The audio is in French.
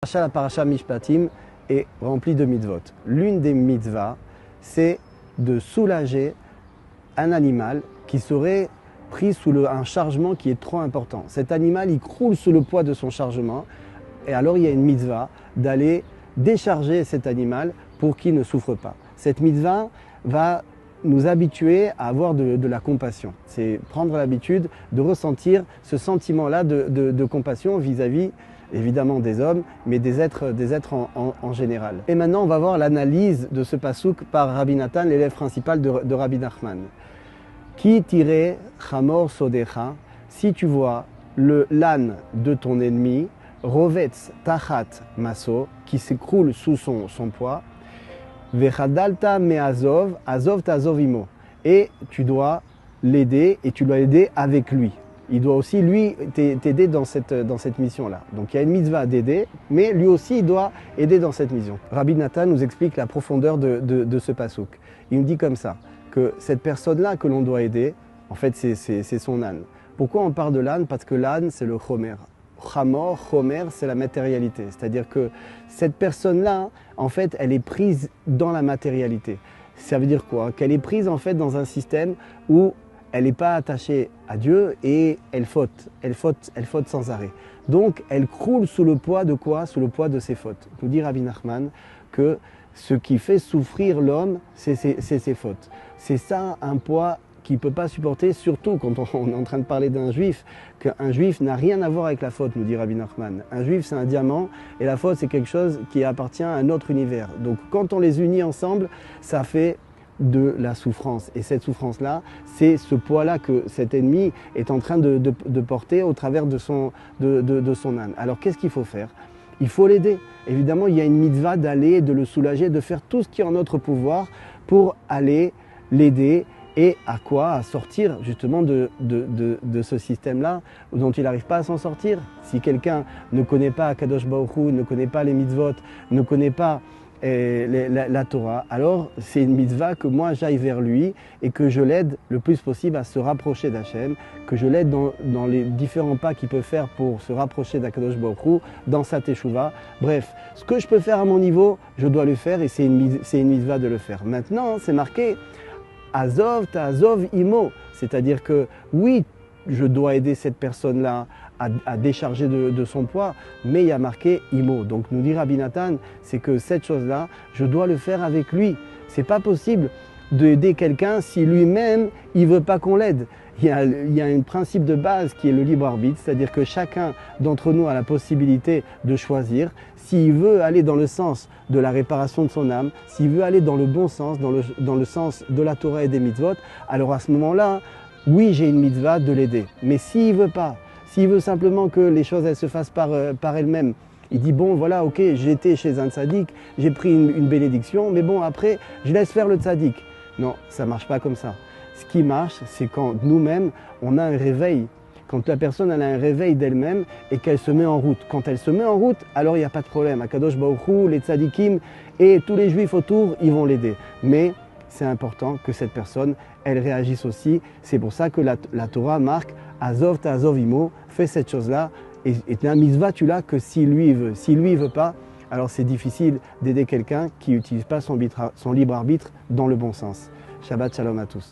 La paracha Mishpatim est remplie de mitzvot. L'une des mitzvahs, c'est de soulager un animal qui serait pris sous un chargement qui est trop important. Cet animal, il croule sous le poids de son chargement et alors il y a une mitzvah d'aller décharger cet animal pour qu'il ne souffre pas. Cette mitzvah va nous habituer à avoir de la compassion. C'est prendre l'habitude de ressentir ce sentiment-là de compassion vis-à-vis évidemment des hommes, mais des êtres en général. Et maintenant, on va voir l'analyse de ce pasouk par Rabbi Nathan, l'élève principal de Rabbi Nachman. Qui tirait Chamor Sodecha, si tu vois l'âne de ton ennemi, Rovetz Tachat Maso, qui s'écroule sous son poids, Vechadalta me Azov, Azov Tazovimo, et tu dois l'aider et tu dois l'aider avec lui. Il doit aussi, lui, t'aider dans cette mission-là. Donc il y a une mitzvah d'aider, mais lui aussi, il doit aider dans cette mission. Rabbi Nathan nous explique la profondeur de ce pasouk. Il nous dit comme ça, que cette personne-là que l'on doit aider, en fait, c'est son âne. Pourquoi on parle de l'âne? Parce que l'âne, c'est le chomer. Chamor, chomer, c'est la matérialité. C'est-à-dire que cette personne-là, en fait, elle est prise dans la matérialité. Ça veut dire quoi? Qu'elle est prise, en fait, dans un système où elle n'est pas attachée à Dieu et elle faute sans arrêt. Donc elle croule sous le poids de quoi? Sous le poids de ses fautes. Nous dit Rabbi Nachman que ce qui fait souffrir l'homme, c'est ses fautes. C'est ça un poids qu'il ne peut pas supporter, surtout quand on est en train de parler d'un juif, qu'un juif n'a rien à voir avec la faute, nous dit Rabbi Nachman. Un juif, c'est un diamant et la faute, c'est quelque chose qui appartient à un autre univers. Donc quand on les unit ensemble, ça fait de la souffrance. Et cette souffrance-là, c'est ce poids-là que cet ennemi est en train de porter au travers de son âne. Alors qu'est-ce qu'il faut faire? Il faut l'aider. Évidemment, il y a une mitzvah d'aller, de le soulager, de faire tout ce qui est en notre pouvoir pour aller l'aider. Et à quoi? À sortir justement de ce système-là dont il n'arrive pas à s'en sortir. Si quelqu'un ne connaît pas Kadosh Baruch Hu, ne connaît pas les mitzvot, ne connaît pas la Torah, alors c'est une mitzvah que moi j'aille vers lui et que je l'aide le plus possible à se rapprocher d'Hachem, que je l'aide dans les différents pas qu'il peut faire pour se rapprocher d'Akadosh Baruch Hu, dans sa teshuva. Bref, ce que je peux faire à mon niveau, je dois le faire et c'est une mitzvah de le faire. Maintenant, c'est marqué Azov ta'azov imo, c'est-à-dire que oui, je dois aider cette personne-là à décharger de son poids, mais il y a marqué imo. Donc nous dit Rabbi Nathan, c'est que cette chose-là, je dois le faire avec lui. C'est pas possible d'aider quelqu'un si lui-même, il veut pas qu'on l'aide. Il y a un principe de base qui est le libre arbitre, c'est-à-dire que chacun d'entre nous a la possibilité de choisir s'il veut aller dans le sens de la réparation de son âme, s'il veut aller dans le bon sens, dans le sens de la Torah et des mitzvot, alors à ce moment-là, oui, j'ai une mitzvah de l'aider. Mais s'il veut pas, s'il veut simplement que les choses elles se fassent par elles-mêmes, il dit bon voilà, ok, j'ai été chez un tzaddik, j'ai pris une bénédiction, mais bon après, je laisse faire le tzaddik. Non, ça ne marche pas comme ça. Ce qui marche, c'est quand nous-mêmes, on a un réveil. Quand la personne elle a un réveil d'elle-même et qu'elle se met en route. Quand elle se met en route, alors il n'y a pas de problème. Akadosh Baruch Hu, les tzaddikim et tous les juifs autour, ils vont l'aider. Mais c'est important que cette personne, elle réagisse aussi. C'est pour ça que la Torah marque Azov ta'azov imo, fais cette chose-là. Et la mitzvah, tu l'as que si lui il veut. Si lui il veut pas, alors c'est difficile d'aider quelqu'un qui n'utilise pas son libre arbitre dans le bon sens. Shabbat shalom à tous.